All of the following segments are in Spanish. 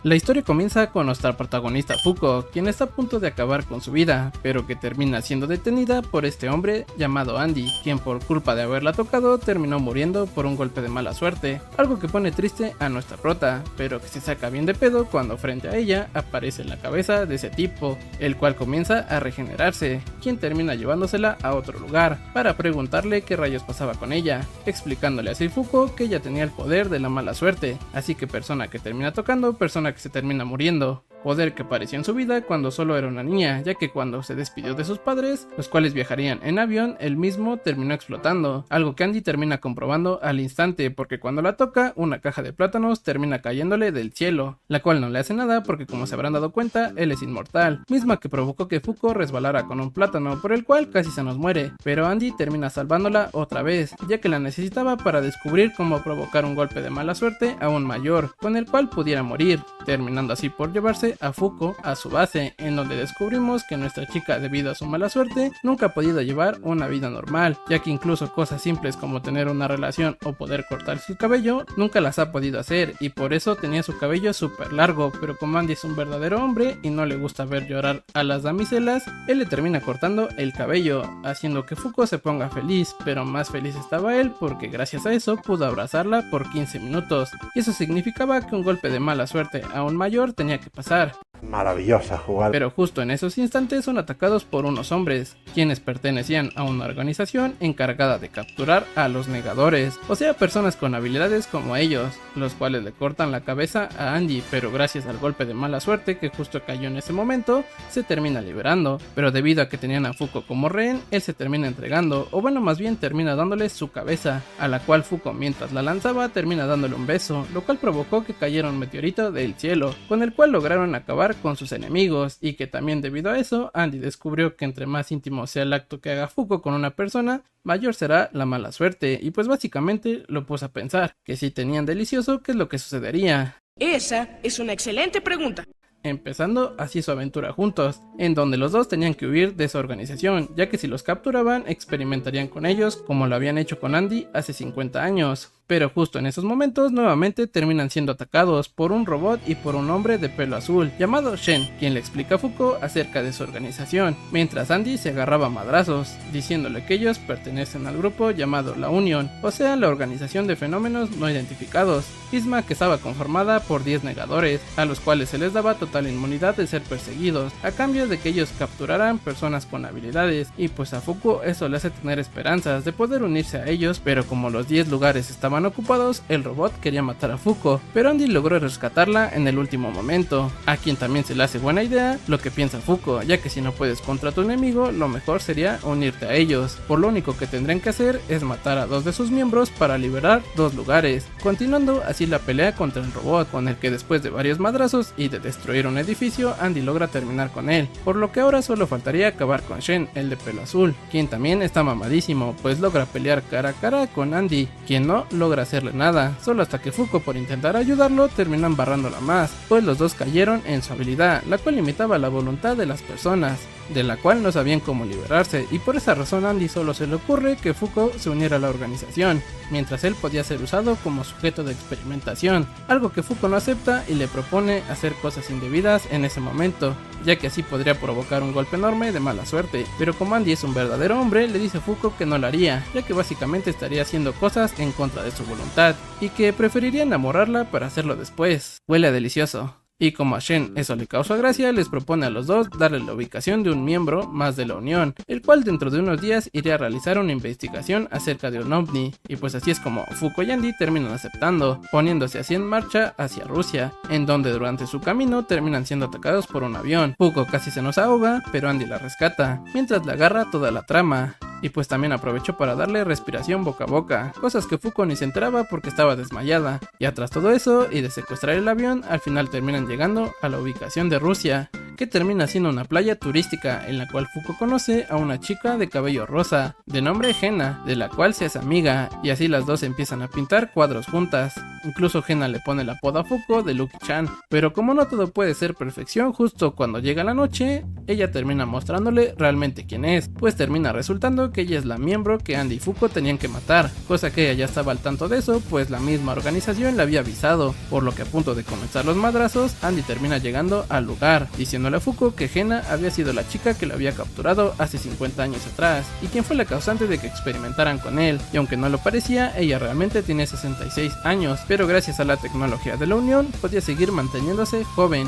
La historia comienza con nuestra protagonista Fuko, quien está a punto de acabar con su vida, pero que termina siendo detenida por este hombre llamado Andy, quien por culpa de haberla tocado terminó muriendo por un golpe de mala suerte, algo que pone triste a nuestra prota, pero que se saca bien de pedo cuando frente a ella aparece la cabeza de ese tipo, el cual comienza a regenerarse, quien termina llevándosela a otro lugar, para preguntarle qué rayos pasaba con ella, explicándole a Fuko que ella tenía el poder de la mala suerte, así que persona que termina tocando, persona que se termina muriendo. Poder que apareció en su vida cuando solo era una niña, ya que cuando se despidió de sus padres, los cuales viajarían en avión, él mismo terminó explotando, algo que Andy termina comprobando al instante, porque cuando la toca, una caja de plátanos termina cayéndole del cielo, la cual no le hace nada porque, como se habrán dado cuenta, él es inmortal, misma que provocó que Fuko resbalara con un plátano, por el cual casi se nos muere, pero Andy termina salvándola otra vez, ya que la necesitaba para descubrir cómo provocar un golpe de mala suerte aún mayor, con el cual pudiera morir, terminando así por llevarse a Fuko a su base, en donde descubrimos que nuestra chica, debido a su mala suerte, nunca ha podido llevar una vida normal, ya que incluso cosas simples como tener una relación o poder cortarse su cabello, nunca las ha podido hacer, y por eso tenía su cabello súper largo, pero como Andy es un verdadero hombre y no le gusta ver llorar a las damiselas, él le termina cortando el cabello, haciendo que Fuko se ponga feliz, pero más feliz estaba él porque gracias a eso pudo abrazarla por 15 minutos, y eso significaba que un golpe de mala suerte aún mayor tenía que pasar. Maravillosa jugada. Pero justo en esos instantes son atacados por unos hombres, quienes pertenecían a una organización encargada de capturar a los negadores, o sea, personas con habilidades como ellos, los cuales le cortan la cabeza a Andy, pero gracias al golpe de mala suerte que justo cayó en ese momento, se termina liberando, pero debido a que tenían a Fuko como rehén, él se termina entregando, o bueno, más bien termina dándole su cabeza, a la cual Fuko, mientras la lanzaba, termina dándole un beso, lo cual provocó que cayera un meteorito del cielo, con el cual lograron acabar con sus enemigos, y que también debido a eso, Andy descubrió que entre más íntimo sea el acto que haga Fuko con una persona, mayor será la mala suerte, y pues básicamente lo puso a pensar, que si tenían delicioso, ¿qué es lo que sucedería? Esa es una excelente pregunta. Empezando así su aventura juntos, en donde los dos tenían que huir de su organización, ya que si los capturaban experimentarían con ellos como lo habían hecho con Andy hace 50 años. Pero justo en esos momentos nuevamente terminan siendo atacados por un robot y por un hombre de pelo azul llamado Shen, quien le explica a Fuko acerca de su organización, mientras Andy se agarraba a madrazos, diciéndole que ellos pertenecen al grupo llamado la Unión, o sea, la organización de fenómenos no identificados, misma que estaba conformada por 10 negadores, a los cuales se les daba total inmunidad de ser perseguidos, a cambio de que ellos capturaran personas con habilidades, y pues a Fuko eso le hace tener esperanzas de poder unirse a ellos, pero como los 10 lugares estaban ocupados, el robot quería matar a Fuko, pero Andy logró rescatarla en el último momento, a quien también se le hace buena idea lo que piensa Fuko, ya que si no puedes contra tu enemigo, lo mejor sería unirte a ellos, por lo único que tendrán que hacer es matar a 2 de sus miembros para liberar 2 lugares, continuando así la pelea contra el robot, con el que después de varios madrazos y de destruir un edificio, Andy logra terminar con él, por lo que ahora solo faltaría acabar con Shen, el de pelo azul, quien también está mamadísimo, pues logra pelear cara a cara con Andy, quien no logra hacerle nada, solo hasta que Fuko, por intentar ayudarlo, terminó embarrándola más, pues los dos cayeron en su habilidad, la cual limitaba la voluntad de las personas, de la cual no sabían cómo liberarse, y por esa razón a Andy solo se le ocurre que Fuko se uniera a la organización, mientras él podía ser usado como sujeto de experimentación, algo que Fuko no acepta y le propone hacer cosas indebidas en ese momento, ya que así podría provocar un golpe enorme de mala suerte, pero como Andy es un verdadero hombre, le dice a Fuko que no lo haría, ya que básicamente estaría haciendo cosas en contra de su voluntad, y que preferiría enamorarla para hacerlo después. Huele a delicioso. Y como a Shen eso le causa gracia, les propone a los dos darle la ubicación de un miembro más de la Unión, el cual dentro de unos días iría a realizar una investigación acerca de un ovni, y pues así es como Fuko y Andy terminan aceptando, poniéndose así en marcha hacia Rusia, en donde durante su camino terminan siendo atacados por un avión. Fuko casi se nos ahoga, pero Andy la rescata, mientras le agarra toda la trama. Y pues también aprovechó para darle respiración boca a boca, cosas que Fuko ni se enteraba porque estaba desmayada. Y tras todo eso y de secuestrar el avión, al final terminan llegando a la ubicación de Rusia, que termina siendo una playa turística en la cual Fuko conoce a una chica de cabello rosa, de nombre Hena, de la cual se hace amiga, y así las dos empiezan a pintar cuadros juntas. Incluso Hena le pone el apodo a Fuko de Lucky-chan, pero como no todo puede ser perfección, justo cuando llega la noche, ella termina mostrándole realmente quién es, pues termina resultando que ella es la miembro que Andy y Fuko tenían que matar, cosa que ella ya estaba al tanto de eso, pues la misma organización le había avisado, por lo que a punto de comenzar los madrazos, Andy termina llegando al lugar, diciéndole a Fuko que Hena había sido la chica que lo había capturado hace 50 años atrás, y quien fue la causante de que experimentaran con él, y aunque no lo parecía, ella realmente tiene 66 años, pero gracias a la tecnología de la Unión, podía seguir manteniéndose joven.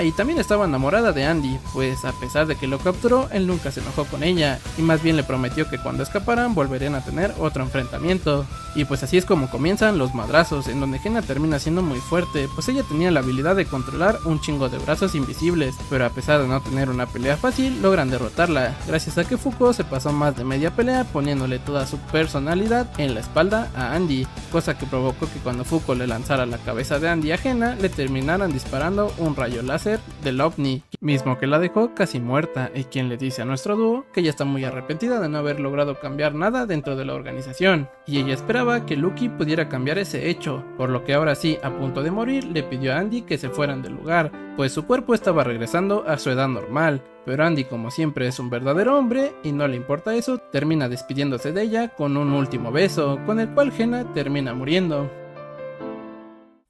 Y también estaba enamorada de Andy, pues a pesar de que lo capturó, él nunca se enojó con ella, y más bien le prometió que cuando escaparan volverían a tener otro enfrentamiento. Y pues así es como comienzan los madrazos, en donde Hena termina siendo muy fuerte, pues ella tenía la habilidad de controlar un chingo de brazos invisibles, pero a pesar de no tener una pelea fácil, logran derrotarla, gracias a que Fuko se pasó más de media pelea poniéndole toda su personalidad en la espalda a Andy, cosa que provocó que cuando Fuko le lanzara la cabeza de Andy a Hena, le terminaran disparando un rayo láser del ovni, mismo que la dejó casi muerta, y quien le dice a nuestro dúo que ella está muy arrepentida de no haber logrado cambiar nada dentro de la organización, y ella esperaba que Lucky pudiera cambiar ese hecho, por lo que ahora sí, a punto de morir, le pidió a Andy que se fueran del lugar, pues su cuerpo estaba regresando a su edad normal, pero Andy, como siempre, es un verdadero hombre y no le importa eso, termina despidiéndose de ella con un último beso, con el cual Hena termina muriendo.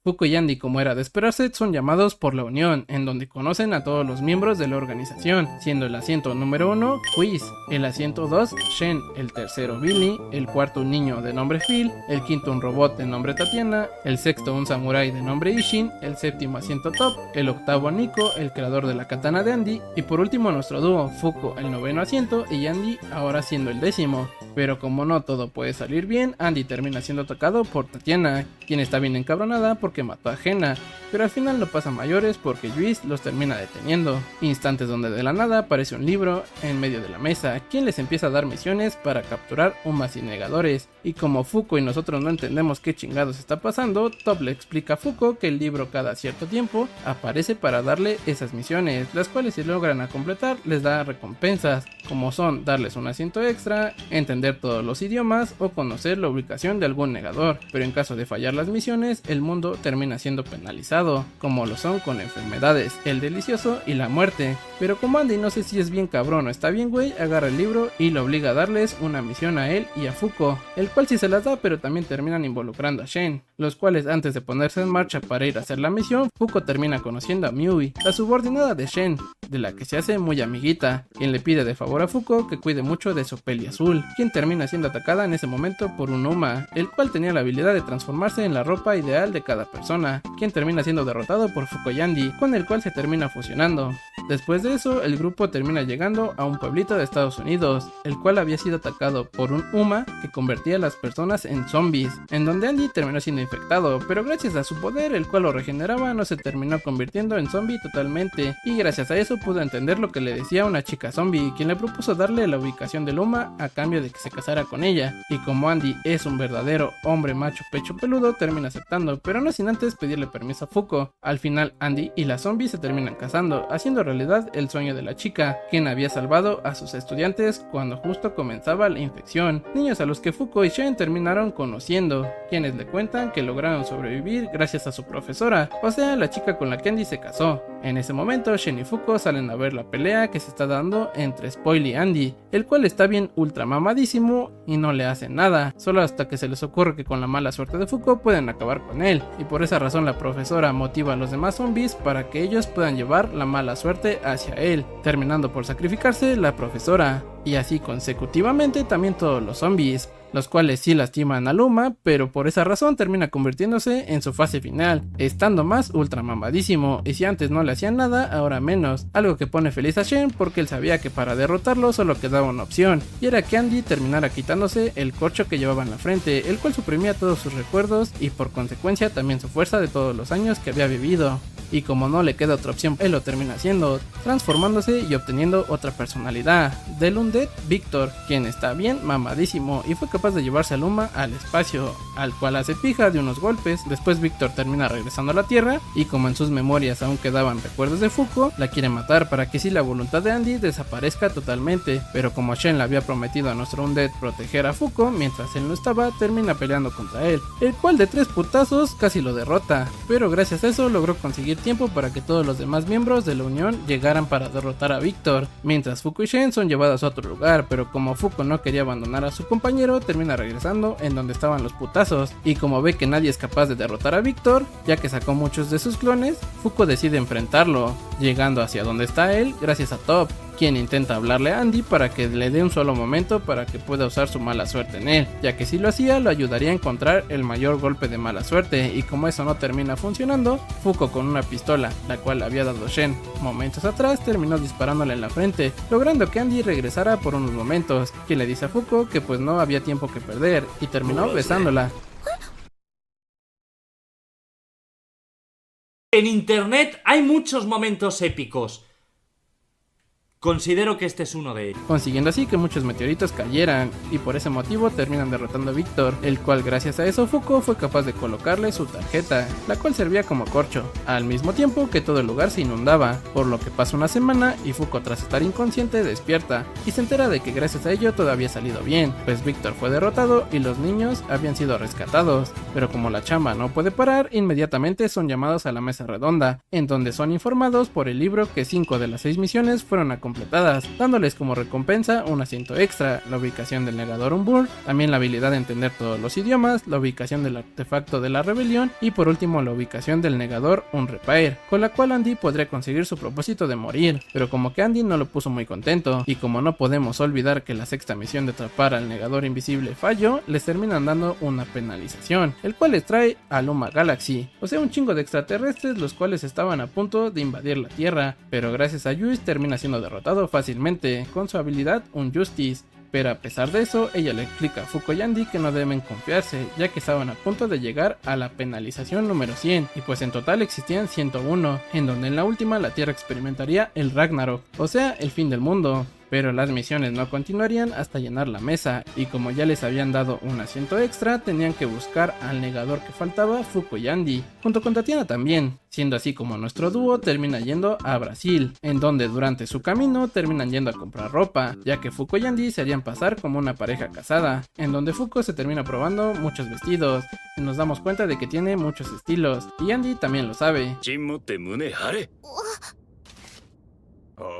Fuko y Andy, como era de esperarse, son llamados por la Unión, en donde conocen a todos los miembros de la organización, siendo el asiento número 1 Whis, el asiento 2 Shen, el tercero Billy, el cuarto un niño de nombre Phil, el quinto un robot de nombre Tatiana, el sexto un samurái de nombre Ishin, el séptimo asiento Top, el octavo Nico, el creador de la katana de Andy, y por último nuestro dúo, Fuko el noveno asiento y Andy ahora siendo el décimo. Pero como no todo puede salir bien, Andy termina siendo atacado por Tatiana, quien está bien encabronada porque mató a Hena, pero al final no pasa mayores porque Whis los termina deteniendo. Instantes donde de la nada aparece un libro en medio de la mesa, quien les empieza a dar misiones para capturar humas y negadores, y como Fuko y nosotros no entendemos qué chingados está pasando, Top le explica a Fuko que el libro cada cierto tiempo aparece para darle esas misiones, las cuales si logran a completar les da recompensas, como son darles un asiento extra, entender todos los idiomas o conocer la ubicación de algún negador, pero en caso de fallar las misiones, el mundo termina siendo penalizado, como lo son con enfermedades, el delicioso y la muerte. Pero como Andy no sé si es bien cabrón o está bien güey, agarra el libro y lo obliga a darles una misión a él y a Fuko, el cual sí se las da, pero también terminan involucrando a Shen, los cuales antes de ponerse en marcha para ir a hacer la misión, Fuko termina conociendo a Miui, la subordinada de Shen, de la que se hace muy amiguita, quien le pide de favor a Fuko que cuide mucho de su peli azul, quien termina siendo atacada en ese momento por un Uma, el cual tenía la habilidad de transformarse en la ropa ideal de cada persona, quien termina siendo derrotado por Fuko y Andy, con el cual se termina fusionando. Después de eso, el grupo termina llegando a un pueblito de Estados Unidos, el cual había sido atacado por un Uma que convertía a las personas en zombies, en donde Andy terminó siendo infectado, pero gracias a su poder, el cual lo regeneraba, no se terminó convirtiendo en zombie totalmente, y gracias a eso pudo entender lo que le decía una chica zombie, quien le propuso darle la ubicación del Uma a cambio de que se casara con ella, y como Andy es un verdadero hombre macho pecho peludo, termina aceptando, pero no sin antes pedirle permiso a Fuko. Al final, Andy y la zombie se terminan casando, haciendo realidad el sueño de la chica, quien había salvado a sus estudiantes cuando justo comenzaba la infección, niños a los que Fuko y Shen terminaron conociendo, quienes le cuentan que lograron sobrevivir gracias a su profesora, o sea, la chica con la que Andy se casó. En ese momento, Shen y Fuko salen a ver la pelea que se está dando entre Spoil y Andy, el cual está bien ultra mamadísimo y no le hacen nada, solo hasta que se les ocurre que con la mala suerte de Fuko pueden acabar con él, y por esa razón la profesora motiva a los demás zombies para que ellos puedan llevar la mala suerte hacia él, terminando por sacrificarse la profesora, y así consecutivamente también todos los zombies, los cuales sí lastiman a Uma, pero por esa razón termina convirtiéndose en su fase final, estando más ultra mamadísimo, y si antes no le hacían nada, ahora menos, algo que pone feliz a Shen porque él sabía que para derrotarlo solo quedaba una opción, y era que Andy terminara quitándose el corcho que llevaba en la frente, el cual suprimía todos sus recuerdos y por consecuencia también su fuerza de todos los años que había vivido. y como no le queda otra opción, él lo termina haciendo, transformándose y obteniendo otra personalidad, del Undead Victor, quien está bien mamadísimo y fue capaz de llevarse a Luma al espacio, al cual hace pija de unos golpes. Después Victor termina regresando a la Tierra y como en sus memorias aún quedaban recuerdos de Fuko, la quiere matar para que si la voluntad de Andy desaparezca totalmente, pero como Shen le había prometido a nuestro Undead proteger a Fuko mientras él no estaba, termina peleando contra él, el cual de 3 putazos casi lo derrota, pero gracias a eso logró conseguir tiempo para que todos los demás miembros de la Unión llegaran para derrotar a Victor, mientras Fuko y Shen son llevados a otro lugar, pero como Fuko no quería abandonar a su compañero, termina regresando en donde estaban los putazos, y como ve que nadie es capaz de derrotar a Victor, ya que sacó muchos de sus clones, Fuko decide enfrentarlo, llegando hacia donde está él gracias a Top, quien intenta hablarle a Andy para que le dé un solo momento para que pueda usar su mala suerte en él, ya que si lo hacía lo ayudaría a encontrar el mayor golpe de mala suerte, y como eso no termina funcionando, Fuko con una pistola, la cual le había dado Shen momentos atrás, terminó disparándole en la frente, logrando que Andy regresara por unos momentos, quien le dice a Fuko que pues no había tiempo que perder, y terminó besándola. En internet hay muchos momentos épicos. Considero que este es uno de ellos. Consiguiendo así que muchos meteoritos cayeran, y por ese motivo terminan derrotando a Victor, el cual gracias a eso Fuko fue capaz de colocarle su tarjeta, la cual servía como corcho, al mismo tiempo que todo el lugar se inundaba, por lo que pasa una semana y Fuko, tras estar inconsciente, despierta y se entera de que gracias a ello todo había salido bien, pues Victor fue derrotado y los niños habían sido rescatados, pero como la chamba no puede parar, inmediatamente son llamados a la mesa redonda, en donde son informados por el libro que 5 de las 6 misiones fueron completadas, dándoles como recompensa un asiento extra, la ubicación del negador Umbur, también la habilidad de entender todos los idiomas, la ubicación del artefacto de la rebelión y por último la ubicación del negador Unrepair, con la cual Andy podría conseguir su propósito de morir, pero como que Andy no lo puso muy contento, y como no podemos olvidar que la sexta misión de atrapar al negador invisible falló, les terminan dando una penalización, el cual les trae a Luma Galaxy, o sea un chingo de extraterrestres los cuales estaban a punto de invadir la Tierra, pero gracias a Juice termina siendo derrotado fácilmente con su habilidad Unjustice. Pero a pesar de eso, ella le explica a Fuko y Andy que no deben confiarse, ya que estaban a punto de llegar a la penalización número 100, y pues en total existían 101, en donde en la última la Tierra experimentaría el Ragnarok, o sea, el fin del mundo. Pero las misiones no continuarían hasta llenar la mesa, y como ya les habían dado un asiento extra, tenían que buscar al negador que faltaba, Fuko y Andy, junto con Tatiana también, siendo así como nuestro dúo termina yendo a Brasil, en donde durante su camino terminan yendo a comprar ropa, ya que Fuko y Andy se harían pasar como una pareja casada, en donde Fuko se termina probando muchos vestidos, y nos damos cuenta de que tiene muchos estilos, y Andy también lo sabe.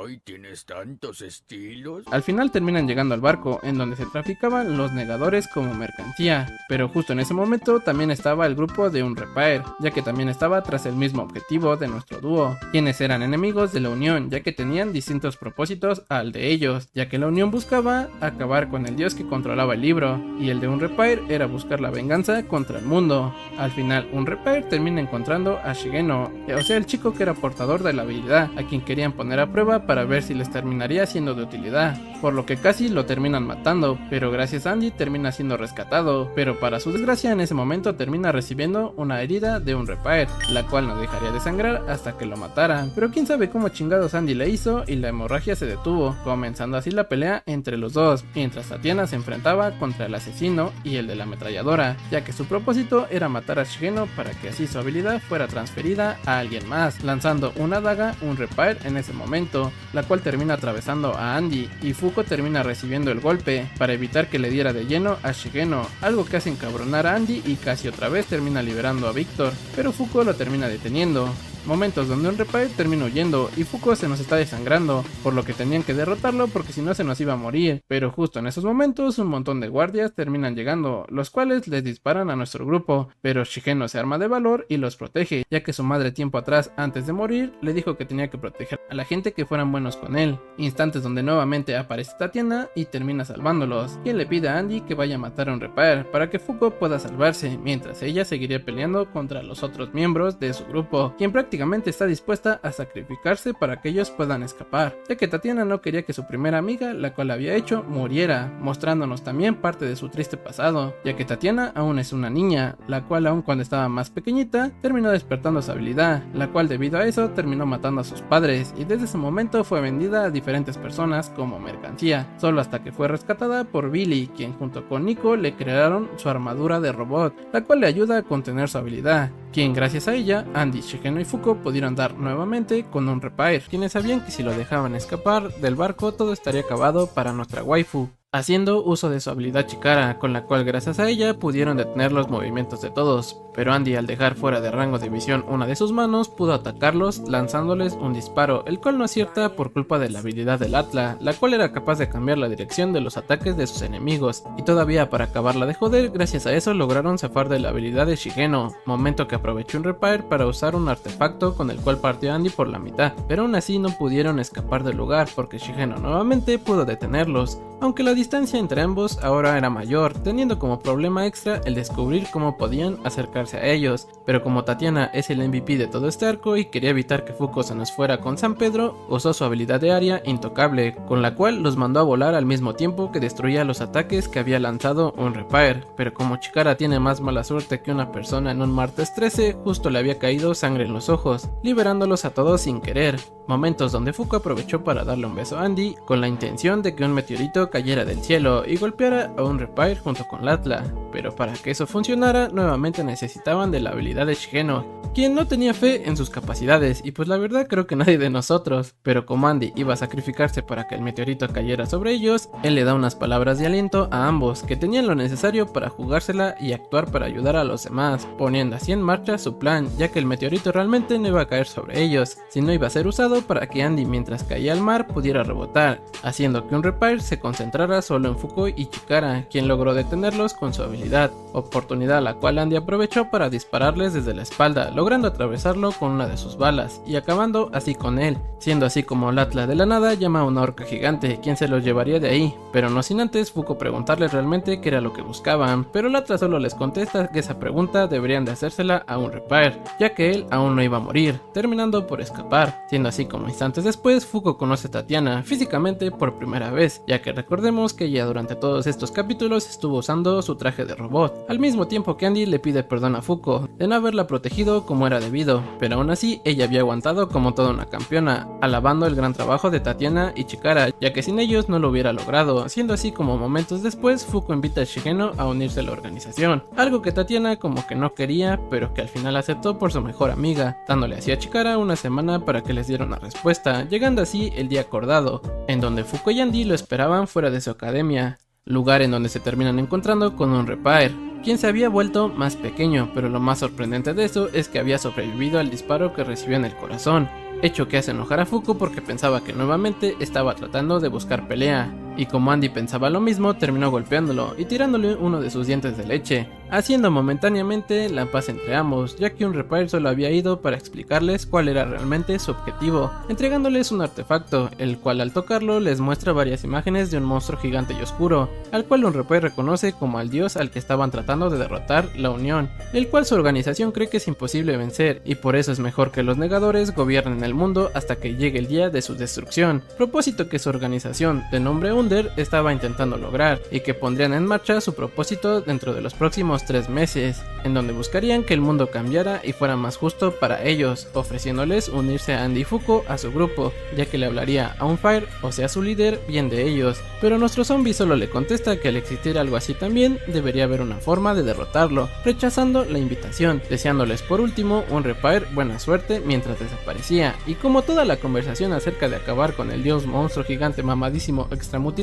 ¡Ay, tienes tantos estilos! Al final terminan llegando al barco, en donde se traficaban los negadores como mercancía, pero justo en ese momento también estaba el grupo de Unrepair, ya que también estaba tras el mismo objetivo de nuestro dúo, quienes eran enemigos de la Unión, ya que tenían distintos propósitos al de ellos, ya que la Unión buscaba acabar con el dios que controlaba el libro, y el de Unrepair era buscar la venganza contra el mundo. Al final Unrepair termina encontrando a Shigeno, o sea el chico que era portador de la habilidad, a quien querían poner a prueba para ver si les terminaría siendo de utilidad, por lo que casi lo terminan matando, pero gracias a Andy termina siendo rescatado, pero para su desgracia en ese momento termina recibiendo una herida de Unrepair, la cual no dejaría de sangrar hasta que lo mataran, pero quién sabe cómo chingados Andy le hizo y la hemorragia se detuvo, comenzando así la pelea entre los dos, mientras Tatiana se enfrentaba contra el asesino y el de la ametralladora, ya que su propósito era matar a Shigeno para que así su habilidad fuera transferida a alguien más, lanzando una daga Unrepair en ese momento, la cual termina atravesando a Andy, y Fuko termina recibiendo el golpe para evitar que le diera de lleno a Shigeno, algo que hace encabronar a Andy y casi otra vez termina liberando a Victor, pero Fuko lo termina deteniendo. Momentos donde Unrepair termina huyendo y Fuko se nos está desangrando, por lo que tenían que derrotarlo porque si no se nos iba a morir, pero justo en esos momentos un montón de guardias terminan llegando, los cuales les disparan a nuestro grupo, pero Shigeno se arma de valor y los protege, ya que su madre tiempo atrás, antes de morir, le dijo que tenía que proteger a la gente que fueran buenos con él, instantes donde nuevamente aparece Tatiana y termina salvándolos, quien le pide a Andy que vaya a matar a Unrepair para que Fuko pueda salvarse, mientras ella seguiría peleando contra los otros miembros de su grupo, quien prácticamente básicamente está dispuesta a sacrificarse para que ellos puedan escapar, ya que Tatiana no quería que su primera amiga, la cual había hecho, muriera, mostrándonos también parte de su triste pasado, ya que Tatiana aún es una niña, la cual aún cuando estaba más pequeñita, terminó despertando su habilidad, la cual debido a eso terminó matando a sus padres, y desde ese momento fue vendida a diferentes personas como mercancía, solo hasta que fue rescatada por Billy, quien junto con Nico le crearon su armadura de robot, la cual le ayuda a contener su habilidad, quien gracias a ella, Andy, Shigeno y Fuko pudieron dar nuevamente con un Repair, quienes sabían que si lo dejaban escapar del barco todo estaría acabado para nuestra waifu, haciendo uso de su habilidad Chikara, con la cual gracias a ella pudieron detener los movimientos de todos, pero Andy al dejar fuera de rango de visión una de sus manos pudo atacarlos lanzándoles un disparo, el cual no acierta por culpa de la habilidad del Atla, la cual era capaz de cambiar la dirección de los ataques de sus enemigos, y todavía para acabarla de joder, gracias a eso lograron zafar de la habilidad de Shigeno, momento que aprovechó un Repair para usar un artefacto con el cual partió a Andy por la mitad, pero aún así no pudieron escapar del lugar porque Shigeno nuevamente pudo detenerlos, aunque la distancia entre ambos ahora era mayor, teniendo como problema extra el descubrir cómo podían acercarse a ellos, pero como Tatiana es el MVP de todo este arco y quería evitar que Fuko se nos fuera con San Pedro, usó su habilidad de área intocable, con la cual los mandó a volar al mismo tiempo que destruía los ataques que había lanzado un Repair, pero como Chikara tiene más mala suerte que una persona en un martes 13, justo le había caído sangre en los ojos, liberándolos a todos sin querer, momentos donde Fuko aprovechó para darle un beso a Andy, con la intención de que un meteorito cayera del cielo y golpeara a un Repair junto con Latla, pero para que eso funcionara nuevamente necesitaban de la habilidad de Shigeno, quien no tenía fe en sus capacidades y pues la verdad creo que nadie de nosotros, pero como Andy iba a sacrificarse para que el meteorito cayera sobre ellos, él le da unas palabras de aliento a ambos que tenían lo necesario para jugársela y actuar para ayudar a los demás, poniendo así en marcha su plan, ya que el meteorito realmente no iba a caer sobre ellos, sino iba a ser usado para que Andy mientras caía al mar pudiera rebotar, haciendo que un Repair se concentrara solo en Fuko y Chikara, quien logró detenerlos con su habilidad, oportunidad la cual Andy aprovechó para dispararles desde la espalda, logrando atravesarlo con una de sus balas, y acabando así con él, siendo así como Latla de la nada llama a una orca gigante, quien se los llevaría de ahí, pero no sin antes Fuko preguntarles realmente qué era lo que buscaban, pero Latla solo les contesta que esa pregunta deberían de hacérsela a un Repair, ya que él aún no iba a morir, terminando por escapar, siendo así como instantes después Fuko conoce a Tatiana físicamente por primera vez, ya que recordemos que ella durante todos estos capítulos estuvo usando su traje de robot, al mismo tiempo que Andy le pide perdón a Fuko de no haberla protegido como era debido, pero aún así ella había aguantado como toda una campeona, alabando el gran trabajo de Tatiana y Chikara, ya que sin ellos no lo hubiera logrado, siendo así como momentos después Fuko invita a Shigeno a unirse a la organización, algo que Tatiana como que no quería, pero que al final aceptó por su mejor amiga, dándole así a Chikara una semana para que les diera una respuesta, llegando así el día acordado, en donde Fuko y Andy lo esperaban fuera de su academia, lugar en donde se terminan encontrando con un Repair, quien se había vuelto más pequeño, pero lo más sorprendente de eso es que había sobrevivido al disparo que recibió en el corazón, hecho que hace enojar a Fuko porque pensaba que nuevamente estaba tratando de buscar pelea, y como Andy pensaba lo mismo, terminó golpeándolo y tirándole uno de sus dientes de leche, haciendo momentáneamente la paz entre ambos, ya que un Repair solo había ido para explicarles cuál era realmente su objetivo, entregándoles un artefacto, el cual al tocarlo les muestra varias imágenes de un monstruo gigante y oscuro, al cual un Repair reconoce como al dios al que estaban tratando de derrotar, la Unión, el cual su organización cree que es imposible vencer, y por eso es mejor que los negadores gobiernen el mundo hasta que llegue el día de su destrucción, propósito que su organización, de nombre Under, estaba intentando lograr, y que pondrían en marcha su propósito dentro de los próximos 3 meses, en donde buscarían que el mundo cambiara y fuera más justo para ellos, ofreciéndoles unirse a Andy y Fuko a su grupo, ya que le hablaría a un Fire, o sea su líder, bien de ellos, pero nuestro zombie solo le contesta que al existir algo así también, debería haber una forma de derrotarlo, rechazando la invitación, deseándoles por último un Repair buena suerte mientras desaparecía, y como toda la conversación acerca de acabar con el dios monstruo gigante mamadísimo extramutilador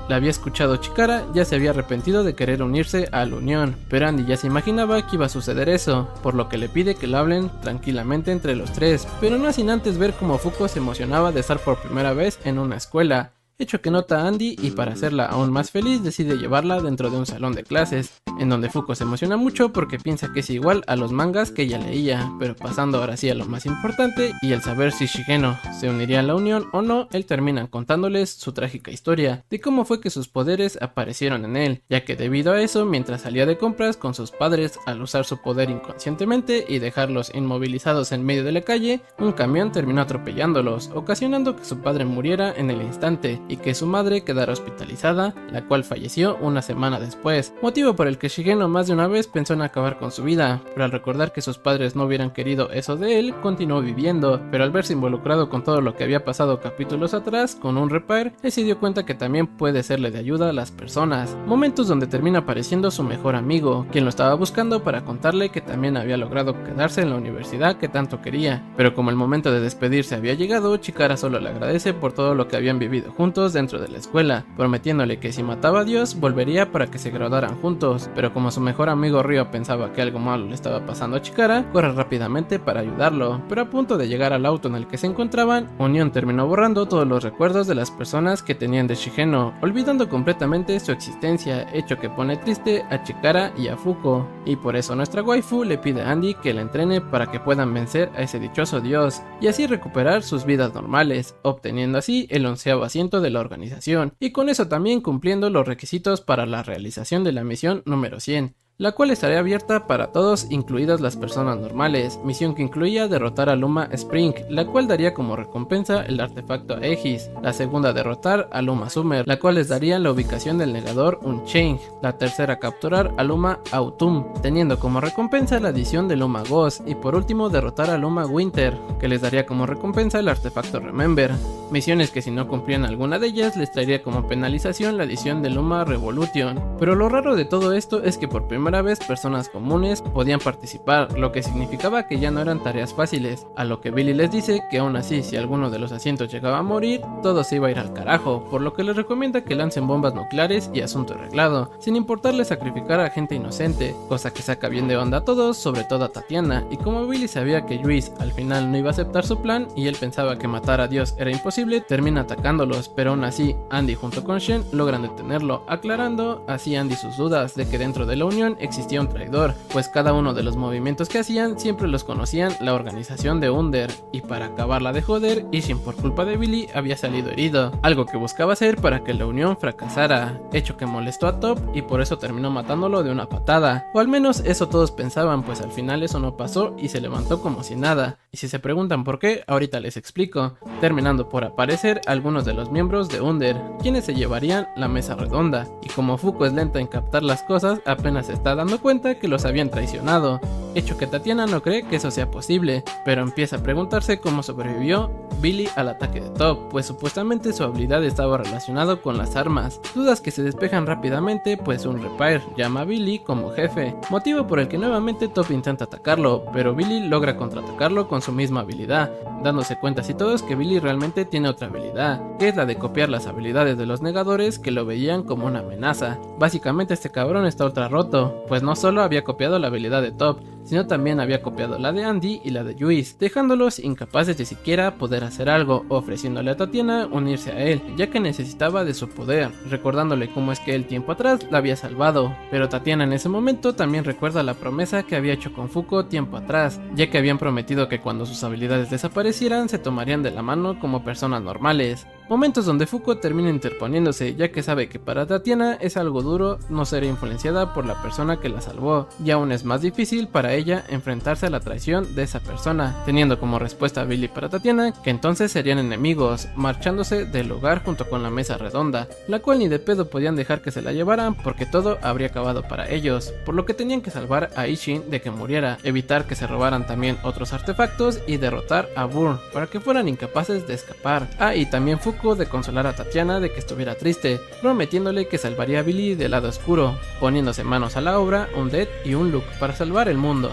la había escuchado Chikara, ya se había arrepentido de querer unirse a la Unión, pero Andy ya se imaginaba que iba a suceder eso, por lo que le pide que lo hablen tranquilamente entre los tres, pero no sin antes ver cómo Fuko se emocionaba de estar por primera vez en una escuela, hecho que nota a Andy y para hacerla aún más feliz decide llevarla dentro de un salón de clases, en donde Fuko se emociona mucho porque piensa que es igual a los mangas que ella leía, pero pasando ahora sí a lo más importante y el saber si Shigeno se uniría a la unión o no, él termina contándoles su trágica historia de cómo fue que sus poderes aparecieron en él, ya que debido a eso, mientras salía de compras con sus padres al usar su poder inconscientemente y dejarlos inmovilizados en medio de la calle, un camión terminó atropellándolos, ocasionando que su padre muriera en el instante y que su madre quedara hospitalizada, la cual falleció una semana después, motivo por el que Shigeno más de una vez pensó en acabar con su vida, pero al recordar que sus padres no hubieran querido eso de él, continuó viviendo, pero al verse involucrado con todo lo que había pasado capítulos atrás con un repair, él se dio cuenta que también puede serle de ayuda a las personas, momentos donde termina apareciendo su mejor amigo, quien lo estaba buscando para contarle que también había logrado quedarse en la universidad que tanto quería, pero como el momento de despedirse había llegado, Chikara solo le agradece por todo lo que habían vivido juntos dentro de la escuela, prometiéndole que si mataba a Dios volvería para que se graduaran juntos, pero como su mejor amigo Ryo pensaba que algo malo le estaba pasando a Chikara, corre rápidamente para ayudarlo, pero a punto de llegar al auto en el que se encontraban, Unión terminó borrando todos los recuerdos de las personas que tenían de Shigeno, olvidando completamente su existencia, hecho que pone triste a Chikara y a Fuko, y por eso nuestra waifu le pide a Andy que la entrene para que puedan vencer a ese dichoso dios, y así recuperar sus vidas normales, obteniendo así el 11º asiento de la organización, y con eso también cumpliendo los requisitos para la realización de la misión número 100. La cual estaría abierta para todos, incluidas las personas normales, misión que incluía derrotar a Luma Spring, la cual daría como recompensa el artefacto Aegis, la segunda derrotar a Luma Summer, la cual les daría la ubicación del negador Unchained, la tercera capturar a Luma Autumn, teniendo como recompensa la adición de Luma Ghost, y por último derrotar a Luma Winter, que les daría como recompensa el artefacto Remember, misiones que si no cumplían alguna de ellas les traería como penalización la adición de Luma Revolution, pero lo raro de todo esto es que por primera vez personas comunes podían participar, lo que significaba que ya no eran tareas fáciles, a lo que Billy les dice que aún así si alguno de los asientos llegaba a morir, todo se iba a ir al carajo, por lo que les recomienda que lancen bombas nucleares y asunto arreglado, sin importarles sacrificar a gente inocente, cosa que saca bien de onda a todos, sobre todo a Tatiana, y como Billy sabía que Juice al final no iba a aceptar su plan y él pensaba que matar a Dios era imposible, termina atacándolos, pero aún así Andy junto con Shen logran detenerlo, aclarando así Andy sus dudas de que dentro de la unión existía un traidor, pues cada uno de los movimientos que hacían siempre los conocían la organización de Under, y para acabarla de joder, Ishin por culpa de Billy había salido herido, algo que buscaba hacer para que la unión fracasara, hecho que molestó a Top y por eso terminó matándolo de una patada, o al menos eso todos pensaban, pues al final eso no pasó y se levantó como si nada, y si se preguntan por qué, ahorita les explico, terminando por aparecer algunos de los miembros de Under, quienes se llevarían la mesa redonda, y como Fuko es lenta en captar las cosas, apenas está dando cuenta que los habían traicionado, hecho que Tatiana no cree que eso sea posible, pero empieza a preguntarse cómo sobrevivió Billy al ataque de Top, pues supuestamente su habilidad estaba relacionado con las armas, dudas que se despejan rápidamente pues un repair llama a Billy como jefe, motivo por el que nuevamente Top intenta atacarlo, pero Billy logra contraatacarlo con su misma habilidad, dándose cuenta así todos que Billy realmente tiene otra habilidad, que es la de copiar las habilidades de los negadores que lo veían como una amenaza. Básicamente este cabrón está ultra roto, pues no solo había copiado la habilidad de Top, sino también había copiado la de Andy y la de Juice, dejándolos incapaces de siquiera poder hacer algo, ofreciéndole a Tatiana unirse a él, ya que necesitaba de su poder, recordándole cómo es que él tiempo atrás la había salvado, pero Tatiana en ese momento también recuerda la promesa que había hecho con Fuko tiempo atrás, ya que habían prometido que cuando sus habilidades desaparecieran se tomarían de la mano como personas normales. Momentos donde Fuko termina interponiéndose, ya que sabe que para Tatiana es algo duro no ser influenciada por la persona que la salvó, y aún es más difícil para ella enfrentarse a la traición de esa persona, teniendo como respuesta a Billy para Tatiana que entonces serían enemigos, marchándose del lugar junto con la mesa redonda, la cual ni de pedo podían dejar que se la llevaran porque todo habría acabado para ellos, por lo que tenían que salvar a Ishin de que muriera, evitar que se robaran también otros artefactos y derrotar a Burn para que fueran incapaces de escapar. Y también Fuko de consolar a Tatiana de que estuviera triste, prometiéndole que salvaría a Billy del lado oscuro, poniéndose manos a la obra, un Dead y un Luke para salvar el mundo.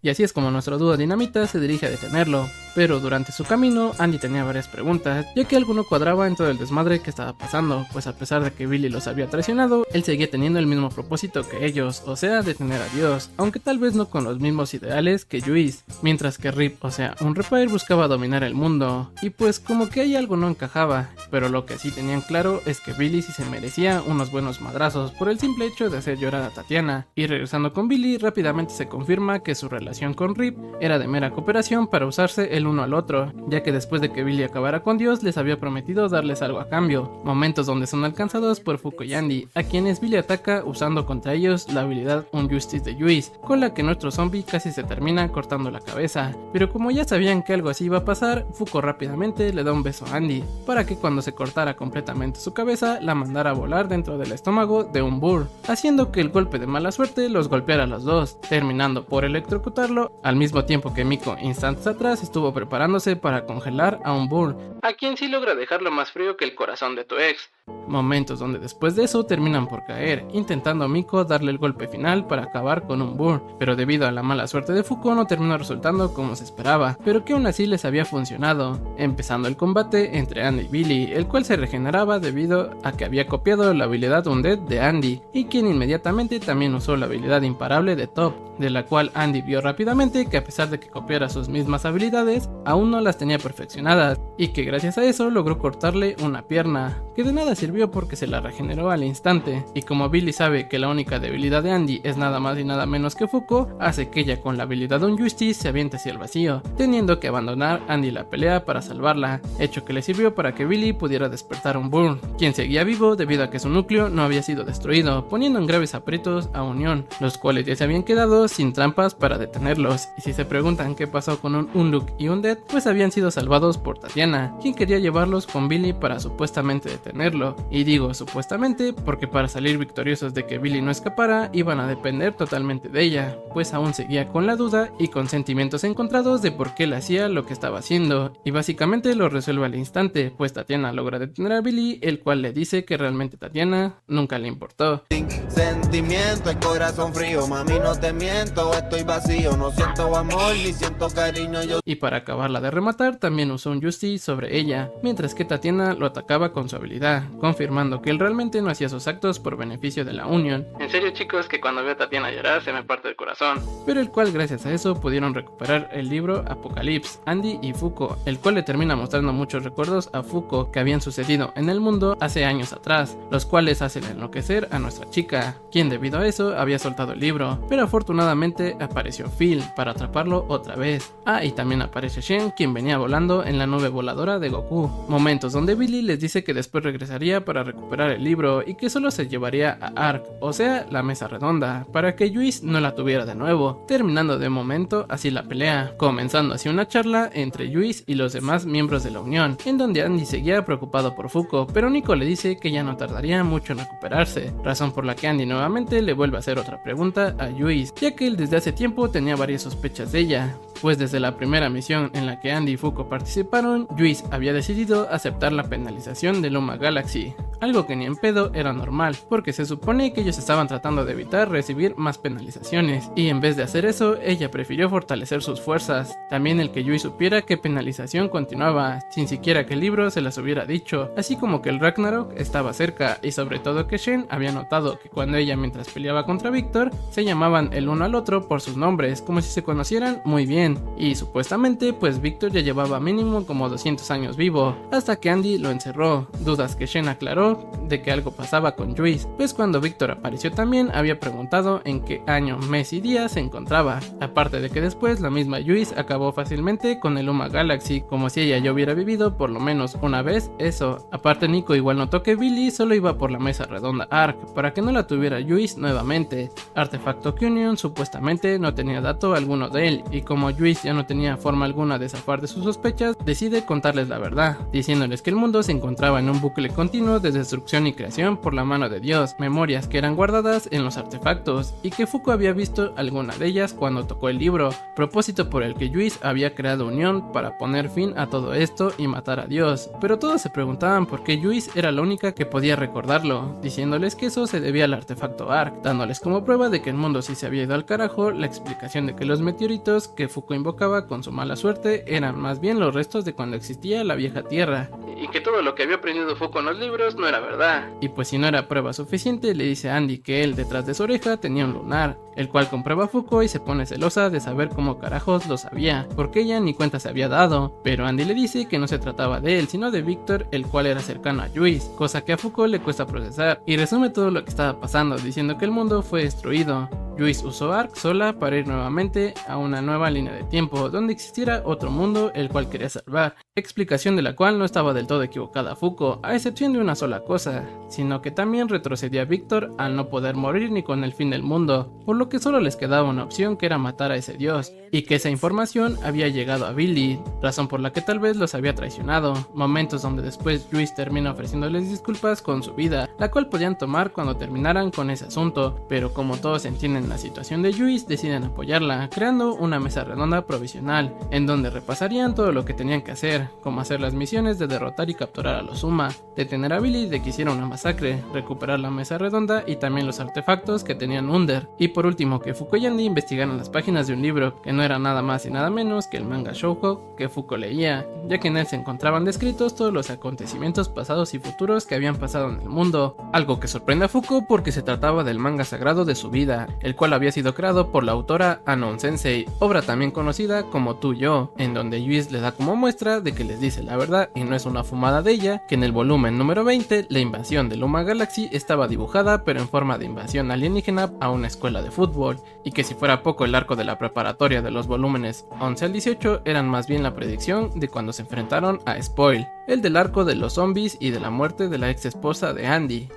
Y así es como nuestro dúo Dinamita se dirige a detenerlo, pero durante su camino Andy tenía varias preguntas, ya que algo no cuadraba en todo el desmadre que estaba pasando, pues a pesar de que Billy los había traicionado, él seguía teniendo el mismo propósito que ellos, o sea, detener a Dios, aunque tal vez no con los mismos ideales que Juice, mientras que Rip, o sea, un Repair, buscaba dominar el mundo, y pues como que ahí algo no encajaba, pero lo que sí tenían claro es que Billy sí se merecía unos buenos madrazos por el simple hecho de hacer llorar a Tatiana, y regresando con Billy, rápidamente se confirma que su relación con Rip era de mera cooperación para usarse el uno al otro, ya que después de que Billy acabara con Dios les había prometido darles algo a cambio, momentos donde son alcanzados por Fuko y Andy, a quienes Billy ataca usando contra ellos la habilidad Unjustice de Juice, con la que nuestro zombie casi se termina cortando la cabeza, pero como ya sabían que algo así iba a pasar, Fuko rápidamente le da un beso a Andy, para que cuando se cortara completamente su cabeza la mandara a volar dentro del estómago de un Burr, haciendo que el golpe de mala suerte los golpeara a los dos, terminando por electrocutarlo, al mismo tiempo que Miko instantes atrás estuvo preparándose para congelar a un Burr, a quien sí logra dejarlo más frío que el corazón de tu ex. Momentos donde después de eso terminan por caer, intentando a Miko darle el golpe final para acabar con un Burr, pero debido a la mala suerte de Fuko no terminó resultando como se esperaba, pero que aún así les había funcionado, empezando el combate entre Andy y Billy, el cual se regeneraba debido a que había copiado la habilidad Undead de Andy, y quien inmediatamente también usó la habilidad imparable de Top, de la cual Andy vio rápidamente que a pesar de que copiara sus mismas habilidades, aún no las tenía perfeccionadas, y que gracias a eso logró cortarle una pierna, que de nada sirvió porque se la regeneró al instante, y como Billy sabe que la única debilidad de Andy es nada más y nada menos que Fuko, hace que ella con la habilidad Unjustice se aviente hacia el vacío, teniendo que abandonar Andy la pelea para salvarla, hecho que le sirvió para que Billy pudiera despertar un Burr, quien seguía vivo debido a que su núcleo no había sido destruido, poniendo en graves aprietos a Unión, los cuales ya se habían quedado sin trampas para detenerlos, y si se preguntan qué pasó con un Unlook y Undead, pues habían sido salvados por Tatiana, quien quería llevarlos con Billy para supuestamente detenerlo, y digo supuestamente porque para salir victoriosos de que Billy no escapara iban a depender totalmente de ella, pues aún seguía con la duda y con sentimientos encontrados de por qué él hacía lo que estaba haciendo, y básicamente lo resuelve al instante, pues Tatiana logra detener a Billy, el cual le dice que realmente Tatiana nunca le importó. Sentimiento, el corazón frío, mami no te miento, estoy vacío, no siento amor ni siento cariño yo. Y para acabarla de rematar también usó un Justice sobre ella, mientras que Tatiana lo atacaba con su habilidad, confirmando que él realmente no hacía sus actos por beneficio de la Unión. En serio chicos que cuando veo a Tatiana llorar se me parte el corazón, pero el cual gracias a eso pudieron recuperar el libro Apocalypse, Andy y Fuko, el cual le termina mostrando muchos recuerdos a Fuko que habían sucedido en el mundo hace años atrás, los cuales hacen enloquecer a nuestra chica, quien debido a eso había soltado el libro, pero afortunadamente apareció Phil para atraparlo otra vez. Y también aparece Shen, quien venía volando en la nube voladora de Goku, momentos donde Billy les dice que después regresaría para recuperar el libro y que solo se llevaría a Ark, o sea, la mesa redonda, para que Juice no la tuviera de nuevo, terminando de momento así la pelea, comenzando así una charla entre Juice y los demás miembros de la Unión, en donde Andy seguía preocupado por Fuko, pero Nico le dice que ya no tardaría mucho en recuperarse, razón por la que Andy nuevamente le vuelve a hacer otra pregunta a Juice, ya que él desde hace tiempo tenía varias sospechas de ella, pues desde la primera misión en la que Andy y Fuko participaron, Juice había decidido aceptar la penalización de Luma Galaxy, algo que ni en pedo era normal, porque se supone que ellos estaban tratando de evitar recibir más penalizaciones, y en vez de hacer eso, ella prefirió fortalecer sus fuerzas. También el que Juice supiera que penalización continuaba, sin siquiera que el libro se las hubiera dicho, así como que el Ragnarok estaba cerca, y sobre todo que Shen había notado que cuando ella mientras peleaba contra Victor, se llamaban el uno al otro por sus nombres, como si se conocieran muy bien, y supuestamente pues Victor ya llevaba mínimo como 200 años vivo, hasta que Andy lo encerró, dudas que Shen aclaró de que algo pasaba con Juice, pues cuando Victor apareció también había preguntado en qué año, mes y día se encontraba, aparte de que después la misma Juice acabó fácilmente con el Luma Galaxy, como si ella ya hubiera vivido por lo menos una vez eso. Aparte Nico igual notó que Billy solo iba por la mesa redonda Ark, para que no la tuviera Juice nuevamente, artefacto que Union supuestamente no tenía dato alguno de él, y como Juice ya no tenía forma alguna de zafar de sus sospechas, decide contarles la verdad, diciéndoles que el mundo se encontraba en un bucle continuo desde destrucción y creación por la mano de Dios, memorias que eran guardadas en los artefactos, y que Fuko había visto alguna de ellas cuando tocó el libro, propósito por el que Juice había creado unión para poner fin a todo esto y matar a Dios. Pero todos se preguntaban por qué Juice era la única que podía recordarlo, diciéndoles que eso se debía al artefacto Ark, dándoles como prueba de que el mundo sí se había ido al carajo la explicación de que los meteoritos que Fuko invocaba con su mala suerte eran más bien los restos de cuando existía la vieja tierra, y que todo lo que había aprendido Fuko en los libros no era verdad. Y pues si no era prueba suficiente, le dice a Andy que él detrás de su oreja tenía un lunar, el cual comprueba Fuko y se pone celosa de saber cómo carajos lo sabía, porque ella ni cuenta se había dado, pero Andy le dice que no se trataba de él, sino de Victor, el cual era cercano a Juice, cosa que a Fuko le cuesta procesar, y resume todo lo que estaba pasando, diciendo que el mundo fue destruido. Juice usó Ark sola para ir nuevamente a una nueva línea de tiempo, donde existiera otro mundo el cual quería salvar, explicación de la cual no estaba del todo equivocada Fuko, a excepción de una sola cosa, sino que también retrocedía a Victor al no poder morir ni con el fin del mundo, por lo que solo les quedaba una opción que era matar a ese dios, y que esa información había llegado a Billy, razón por la que tal vez los había traicionado, momentos donde después Juice termina ofreciéndoles disculpas con su vida, la cual podían tomar cuando terminaran con ese asunto, pero como todos entienden la situación de Juice, deciden apoyarla, creando una mesa redonda provisional, en donde repasarían todo lo que tenían que hacer, como hacer las misiones de derrotar y capturar a los Uma, detener a Billy de que hiciera una masacre, recuperar la mesa redonda y también los artefactos que tenían Under, y por último que Fuko y Andy investigaran las páginas de un libro que no era nada más y nada menos que el manga shoujo que Fuko leía, ya que en él se encontraban descritos todos los acontecimientos pasados y futuros que habían pasado en el mundo, algo que sorprende a Fuko porque se trataba del manga sagrado de su vida, el cual había sido creado por la autora Anon Sensei, obra también conocida como Tu Yo, en donde Juice le da como muestra de que les dice la verdad y no es una fumada de ella, que en el volumen número 20 la invasión de Luma Galaxy estaba dibujada pero en forma de invasión alienígena a una escuela de fútbol, y que si fuera poco el arco de la preparatoria de los volúmenes 11 al 18 eran más bien la predicción de cuando se enfrentaron a Spoil, el del arco de los zombies y de la muerte de la ex esposa de Andy.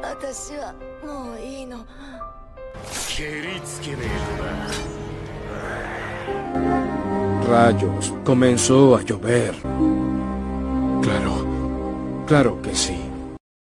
私はもういいの。蹴りつけねえとな。 Rayos, comenzó a llover. Claro que sí.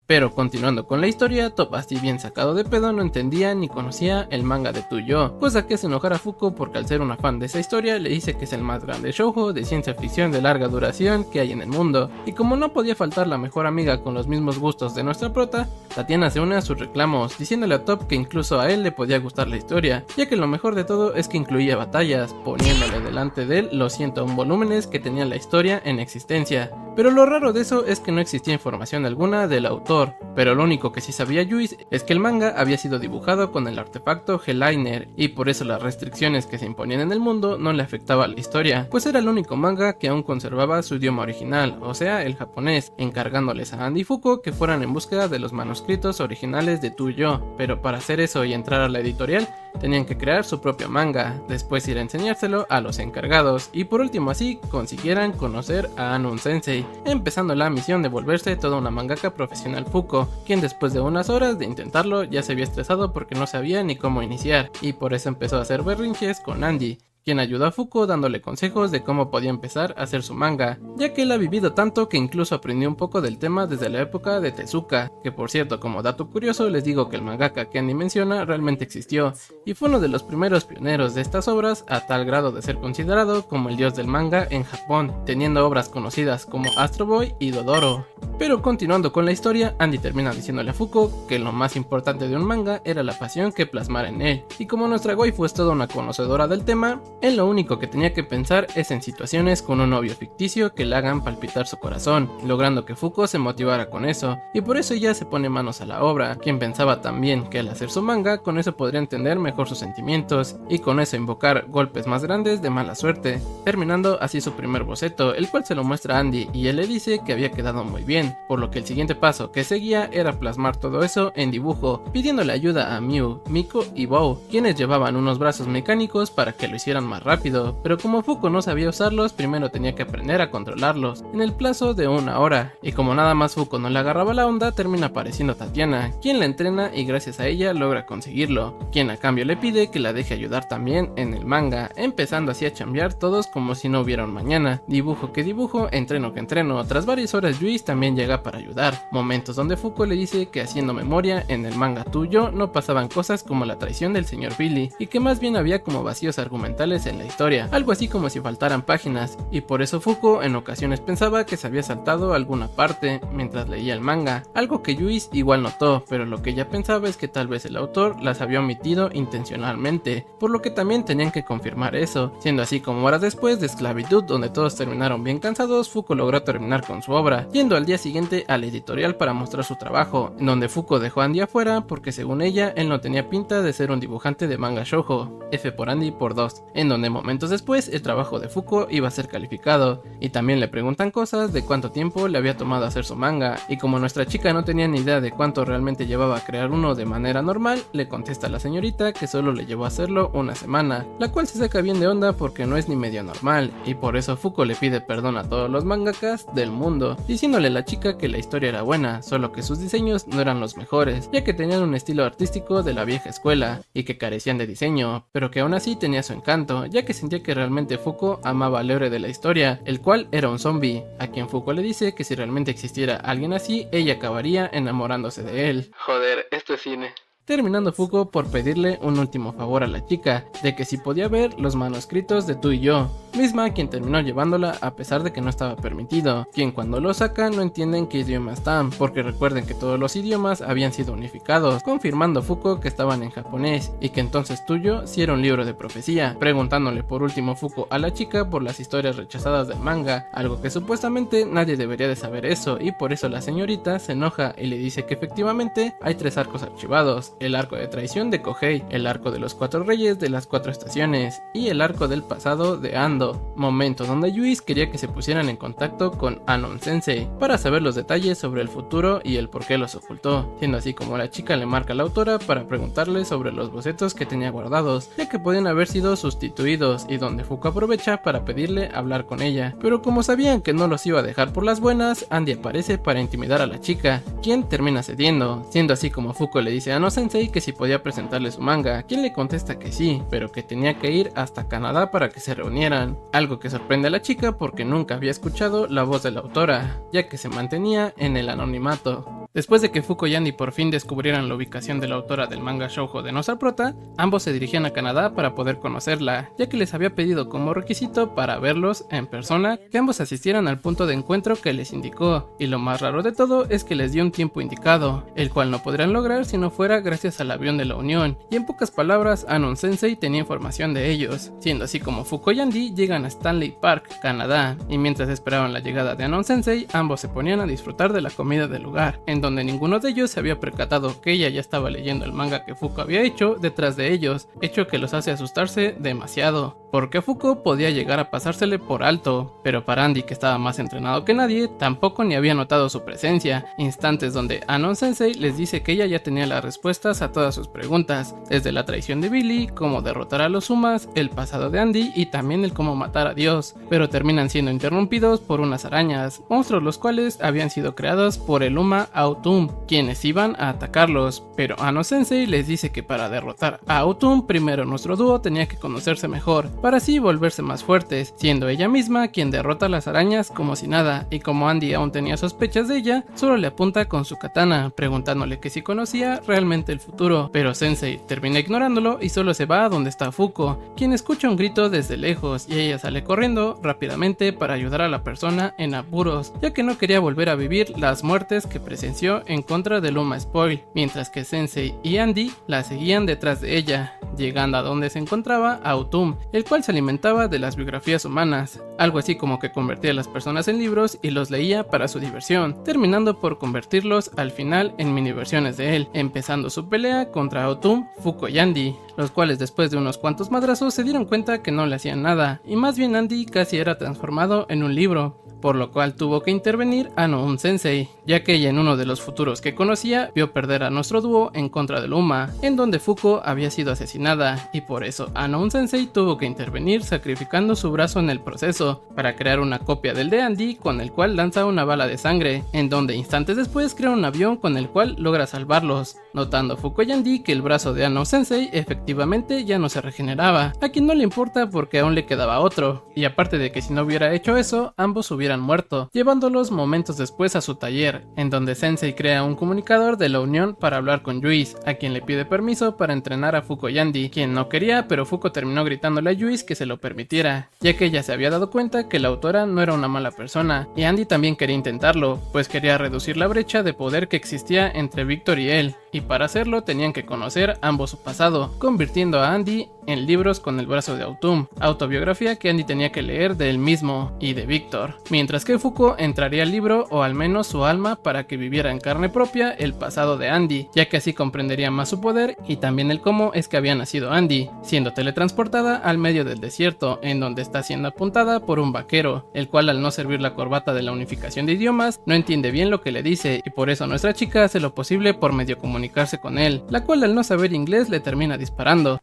Pero continuando con la historia, Top, así bien sacado de pedo, no entendía ni conocía el manga de Tu Yo, cosa que hace enojar a Fuko porque al ser una fan de esa historia le dice que es el más grande shoujo de ciencia ficción de larga duración que hay en el mundo, y como no podía faltar la mejor amiga con los mismos gustos de nuestra prota, Tatiana se une a sus reclamos, diciéndole a Top que incluso a él le podía gustar la historia, ya que lo mejor de todo es que incluía batallas, poniéndole delante de él los 101 volúmenes que tenía la historia en existencia. Pero lo raro de eso es que no existía información alguna del autor, pero lo único que sí sabía Juice es que el manga había sido dibujado con el artefacto Helliner, y por eso las restricciones que se imponían en el mundo no le afectaba a la historia, pues era el único manga que aún conservaba su idioma original, o sea, el japonés, encargándoles a Andy y Fuko que fueran en búsqueda de los manuscritos originales de Tu Yo, pero para hacer eso y entrar a la editorial tenían que crear su propio manga, después ir a enseñárselo a los encargados, y por último así consiguieran conocer a Anon Sensei, empezando la misión de volverse toda una mangaka profesional Fuko, quien después de unas horas de intentarlo ya se había estresado porque no sabía ni cómo iniciar, y por eso empezó a hacer berrinches con Andy, quien ayudó a Fuko dándole consejos de cómo podía empezar a hacer su manga, ya que él ha vivido tanto que incluso aprendió un poco del tema desde la época de Tezuka, que por cierto, como dato curioso les digo que el mangaka que Andy menciona realmente existió, y fue uno de los primeros pioneros de estas obras a tal grado de ser considerado como el dios del manga en Japón, teniendo obras conocidas como Astro Boy y Dodoro. Pero continuando con la historia, Andy termina diciéndole a Fuko que lo más importante de un manga era la pasión que plasmara en él, y como nuestra waifu es toda una conocedora del tema, él lo único que tenía que pensar es en situaciones con un novio ficticio que le hagan palpitar su corazón, logrando que Fuko se motivara con eso, y por eso ya se pone manos a la obra, quien pensaba también que al hacer su manga, con eso podría entender mejor sus sentimientos, y con eso invocar golpes más grandes de mala suerte, terminando así su primer boceto, el cual se lo muestra a Andy, y él le dice que había quedado muy bien, por lo que el siguiente paso que seguía era plasmar todo eso en dibujo, pidiéndole ayuda a Miu, Miko y Bow, quienes llevaban unos brazos mecánicos para que lo hicieran más rápido, pero como Fuko no sabía usarlos, primero tenía que aprender a controlarlos, en el plazo de 1 hora, y como nada más Fuko no le agarraba la onda, termina apareciendo Tatiana, quien la entrena y gracias a ella logra conseguirlo, quien a cambio le pide que la deje ayudar también en el manga, empezando así a chambear todos como si no hubiera un mañana, dibujo que dibujo, entreno que entreno. Tras varias horas Yuis también llega para ayudar, momentos donde Fuko le dice que haciendo memoria, en el manga tuyo no pasaban cosas como la traición del señor Billy, y que más bien había como vacíos argumentales en la historia, algo así como si faltaran páginas, y por eso Fuko en ocasiones pensaba que se había saltado alguna parte mientras leía el manga, algo que Yuis igual notó, pero lo que ella pensaba es que tal vez el autor las había omitido intencionalmente, por lo que también tenían que confirmar eso, siendo así como horas después de esclavitud donde todos terminaron bien cansados, Fuko logró terminar con su obra, yendo al día siguiente a la editorial para mostrar su trabajo, en donde Fuko dejó a Andy afuera porque según ella él no tenía pinta de ser un dibujante de manga shoujo, F por Andy por 2, en donde momentos después el trabajo de Fuko iba a ser calificado, y también le preguntan cosas de cuánto tiempo le había tomado hacer su manga, y como nuestra chica no tenía ni idea de cuánto realmente llevaba a crear uno de manera normal, le contesta a la señorita que solo le llevó a hacerlo una semana, la cual se saca bien de onda porque no es ni medio normal, y por eso Fuko le pide perdón a todos los mangakas del mundo, diciéndole a la chica que la historia era buena, solo que sus diseños no eran los mejores, ya que tenían un estilo artístico de la vieja escuela, y que carecían de diseño, pero que aún así tenía su encanto, ya que sentía que realmente Fuko amaba al héroe de la historia, el cual era un zombie, a quien Fuko le dice que si realmente existiera alguien así, ella acabaría enamorándose de él. Joder, esto es cine. Terminando Fuko por pedirle un último favor a la chica, de que si podía ver los manuscritos de Tú y Yo, misma quien terminó llevándola a pesar de que no estaba permitido, quien cuando lo saca no entiende en qué idioma están, porque recuerden que todos los idiomas habían sido unificados, confirmando Fuko que estaban en japonés, y que entonces Tuyo sí era un libro de profecía, preguntándole por último Fuko a la chica por las historias rechazadas del manga, algo que supuestamente nadie debería de saber eso, y por eso la señorita se enoja y le dice que efectivamente hay 3 arcos archivados, el arco de traición de Kohei, el arco de los 4 reyes de las 4 estaciones, y el arco del pasado de Ando, momento donde Yuis quería que se pusieran en contacto con Anon Sensei para saber los detalles sobre el futuro y el por qué los ocultó, siendo así como la chica le marca a la autora para preguntarle sobre los bocetos que tenía guardados, ya que podían haber sido sustituidos, y donde Fuko aprovecha para pedirle hablar con ella, pero como sabían que no los iba a dejar por las buenas, Andy aparece para intimidar a la chica, quien termina cediendo, siendo así como Fuko le dice a Anon Sensei que si podía presentarle su manga, quien le contesta que sí, pero que tenía que ir hasta Canadá para que se reunieran, algo que sorprende a la chica porque nunca había escuchado la voz de la autora, ya que se mantenía en el anonimato. Después de que Fuko y Andy por fin descubrieran la ubicación de la autora del manga shoujo de nuestra prota, ambos se dirigían a Canadá para poder conocerla, ya que les había pedido como requisito para verlos en persona que ambos asistieran al punto de encuentro que les indicó, y lo más raro de todo es que les dio un tiempo indicado, el cual no podrían lograr si no fuera gracias al avión de la Unión, y en pocas palabras Anon Sensei tenía información de ellos, siendo así como Fuko y Andy llegan a Stanley Park, Canadá, y mientras esperaban la llegada de Anon Sensei, ambos se ponían a disfrutar de la comida del lugar, en donde ninguno de ellos se había percatado que ella ya estaba leyendo el manga que Fuko había hecho detrás de ellos, hecho que los hace asustarse demasiado, porque Fuko podía llegar a pasársele por alto, pero para Andy, que estaba más entrenado que nadie, tampoco ni había notado su presencia, instantes donde Anon Sensei les dice que ella ya tenía las respuestas a todas sus preguntas, desde la traición de Billy, cómo derrotar a los Sumas, el pasado de Andy y también el cómo matar a Dios, pero terminan siendo interrumpidos por unas arañas, monstruos los cuales habían sido creados por el Uma Autumn, quienes iban a atacarlos, pero Anon Sensei les dice que para derrotar a Autumn primero nuestro dúo tenía que conocerse mejor, para así volverse más fuertes, siendo ella misma quien derrota a las arañas como si nada, y como Andy aún tenía sospechas de ella, solo le apunta con su katana, preguntándole que si conocía realmente el futuro, pero Sensei termina ignorándolo y solo se va a donde está Fuko, quien escucha un grito desde lejos y ella sale corriendo rápidamente para ayudar a la persona en apuros, ya que no quería volver a vivir las muertes que presenció en contra de Luma Spoil, mientras que Sensei y Andy la seguían detrás de ella, llegando a donde se encontraba Autumn, el cual se alimentaba de las biografías humanas, algo así como que convertía a las personas en libros y los leía para su diversión, terminando por convertirlos al final en mini versiones de él, empezando su pelea contra Autumn, Fuko y Andy, los cuales después de unos cuantos madrazos se dieron cuenta que no le hacían nada, y más bien Andy casi era transformado en un libro, por lo cual tuvo que intervenir Ano-un Sensei, ya que ella en uno de los futuros que conocía vio perder a nuestro dúo en contra del Uma, en donde Fuko había sido asesinada, y por eso Ano-un Sensei tuvo que intervenir sacrificando su brazo en el proceso, para crear una copia del de Andy con el cual lanza una bala de sangre, en donde instantes después crea un avión con el cual logra salvarlos, notando Fuko y Andy que el brazo de Ano Sensei efectivamente ya no se regeneraba, a quien no le importa porque aún le quedaba otro, y aparte de que si no hubiera hecho eso, ambos hubieran muerto, llevándolos momentos después a su taller, en donde Sensei crea un comunicador de la unión para hablar con Yuis, a quien le pide permiso para entrenar a Fuko y Andy, quien no quería, pero Fuko terminó gritándole a Yuis que se lo permitiera, ya que ella se había dado cuenta que la autora no era una mala persona, y Andy también quería intentarlo, pues quería reducir la brecha de poder que existía entre Victor y él, y para hacerlo tenían que conocer ambos su pasado, convirtiendo a Andy en libros con el brazo de Autumn, autobiografía que Andy tenía que leer de él mismo y de Victor, mientras que Fuko entraría al libro o al menos su alma para que viviera en carne propia el pasado de Andy, ya que así comprendería más su poder y también el cómo es que había nacido Andy, siendo teletransportada al medio del desierto, en donde está siendo apuntada por un vaquero, el cual al no servir la corbata de la unificación de idiomas, no entiende bien lo que le dice y por eso nuestra chica hace lo posible por medio comunicarse con él, la cual al no saber inglés le termina disparando.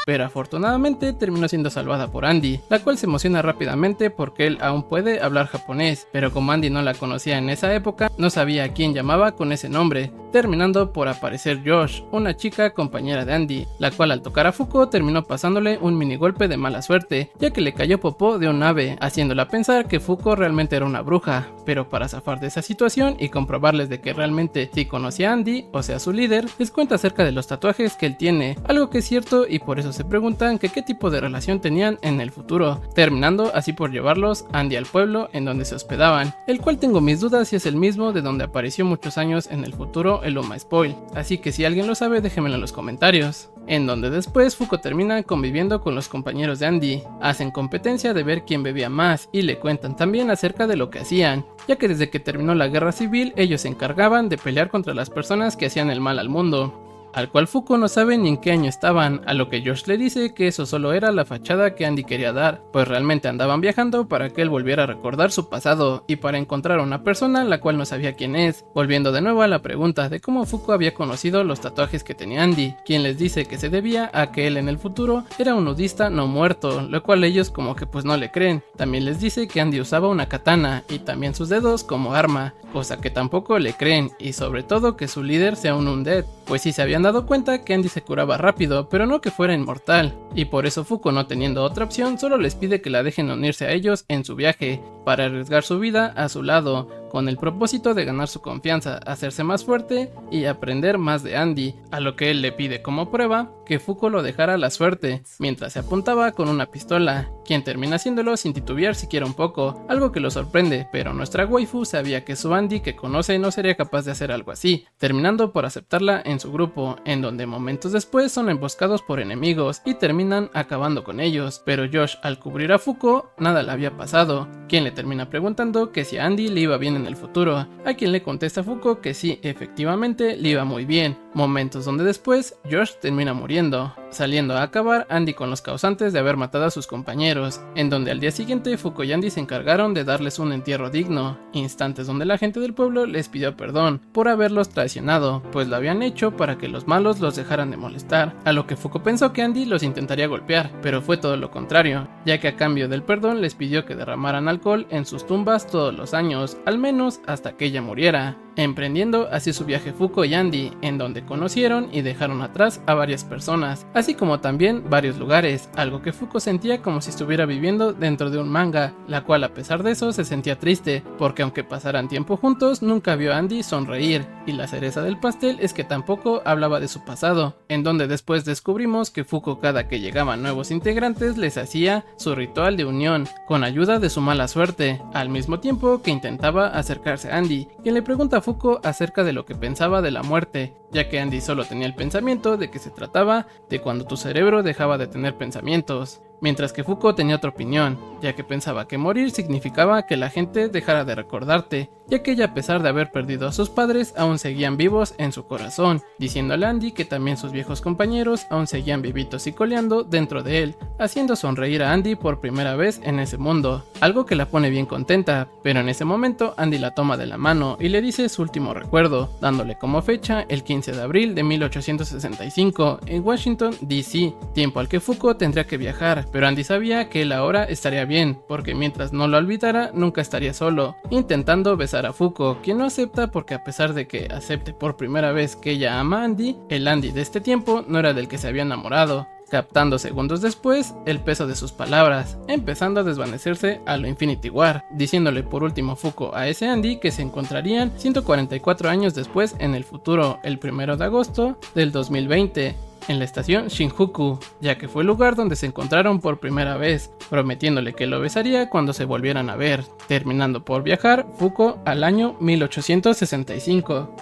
Pero afortunadamente terminó siendo salvada por Andy, la cual se emociona rápidamente porque él aún puede hablar japonés, pero como Andy no la conocía en esa época, no sabía a quién llamaba con ese nombre, terminando por aparecer Josh, una chica compañera de Andy, la cual al tocar a Fuko terminó pasándole un mini golpe de mala suerte, ya que le cayó popó de un ave, haciéndola pensar que Fuko realmente era una bruja, pero para zafar de esa situación y comprobarles de que realmente sí conocía a Andy, o sea su líder, les cuenta acerca de los tatuajes que él tiene, algo que es cierto y por eso se preguntan que qué tipo de relación tenían en el futuro, terminando así por llevarlos Andy al pueblo en donde se hospedaban, el cual tengo mis dudas si es el mismo de donde apareció muchos años en el futuro el Uma Spoil, así que si alguien lo sabe déjenmelo en los comentarios. En donde después Fuko termina conviviendo con los compañeros de Andy, hacen competencia de ver quién bebía más y le cuentan también acerca de lo que hacían, ya que desde que terminó la guerra civil ellos se encargaban de pelear contra las personas que hacían el mal al mundo, al cual Fuko no sabe ni en qué año estaban, a lo que Josh le dice que eso solo era la fachada que Andy quería dar, pues realmente andaban viajando para que él volviera a recordar su pasado y para encontrar a una persona la cual no sabía quién es, volviendo de nuevo a la pregunta de cómo Fuko había conocido los tatuajes que tenía Andy, quien les dice que se debía a que él en el futuro era un nudista no muerto, lo cual ellos como que pues no le creen. También les dice que Andy usaba una katana y también sus dedos como arma, cosa que tampoco le creen, y sobre todo que su líder sea un undead, pues sí se habían dado cuenta que Andy se curaba rápido, pero no que fuera inmortal, y por eso Fuko, no teniendo otra opción, solo les pide que la dejen unirse a ellos en su viaje, para arriesgar su vida a su lado, con el propósito de ganar su confianza, hacerse más fuerte y aprender más de Andy, a lo que él le pide como prueba que Fuko lo dejara a la suerte, mientras se apuntaba con una pistola, quien termina haciéndolo sin titubear siquiera un poco, algo que lo sorprende, pero nuestra waifu sabía que su Andy que conoce no sería capaz de hacer algo así, terminando por aceptarla en su grupo, en donde momentos después son emboscados por enemigos y terminan acabando con ellos, pero Josh al cubrir a Fuko nada le había pasado, quien le termina preguntando que si a Andy le iba bien en el futuro, a quien le contesta Fuko que sí, efectivamente le iba muy bien, momentos donde después Josh termina muriendo, saliendo a acabar Andy con los causantes de haber matado a sus compañeros, en donde al día siguiente Fuko y Andy se encargaron de darles un entierro digno, instantes donde la gente del pueblo les pidió perdón por haberlos traicionado, pues lo habían hecho para que los malos los dejaran de molestar, a lo que Fuko pensó que Andy los intentaría golpear, pero fue todo lo contrario, ya que a cambio del perdón les pidió que derramaran alcohol en sus tumbas todos los años, al menos hasta que ella muriera, emprendiendo así su viaje Fuko y Andy, en donde conocieron y dejaron atrás a varias personas, así como también varios lugares, algo que Fuko sentía como si estuviera viviendo dentro de un manga, la cual a pesar de eso se sentía triste, porque aunque pasaran tiempo juntos, nunca vio a Andy sonreír, y la cereza del pastel es que tampoco hablaba de su pasado, en donde después descubrimos que Fuko cada que llegaban nuevos integrantes les hacía su ritual de unión, con ayuda de su mala suerte, al mismo tiempo que intentaba acercarse a Andy, quien le pregunta a Fuko acerca de lo que pensaba de la muerte, ya que Andy solo tenía el pensamiento de que se trataba de cuando tu cerebro dejaba de tener pensamientos. mientras que Fuko tenía otra opinión, ya que pensaba que morir significaba que la gente dejara de recordarte, ya que ella, a pesar de haber perdido a sus padres, aún seguían vivos en su corazón, diciéndole a Andy que también sus viejos compañeros aún seguían vivitos y coleando dentro de él, haciendo sonreír a Andy por primera vez en ese mundo, algo que la pone bien contenta, pero en ese momento Andy la toma de la mano y le dice su último recuerdo, dándole como fecha el 15 de abril de 1865 en Washington, D.C., tiempo al que Fuko tendría que viajar, pero Andy sabía que él ahora estaría bien, porque mientras no lo olvidara, nunca estaría solo, intentando besar a Fuko, quien no acepta porque a pesar de que acepte por primera vez que ella ama a Andy, el Andy de este tiempo no era del que se había enamorado, captando segundos después el peso de sus palabras, empezando a desvanecerse a lo Infinity War, diciéndole por último Fuko a ese Andy que se encontrarían 144 años después en el futuro, el 1 de agosto del 2020, en la estación Shinjuku, ya que fue el lugar donde se encontraron por primera vez, prometiéndole que lo besaría cuando se volvieran a ver, terminando por viajar Fuko al año 1865.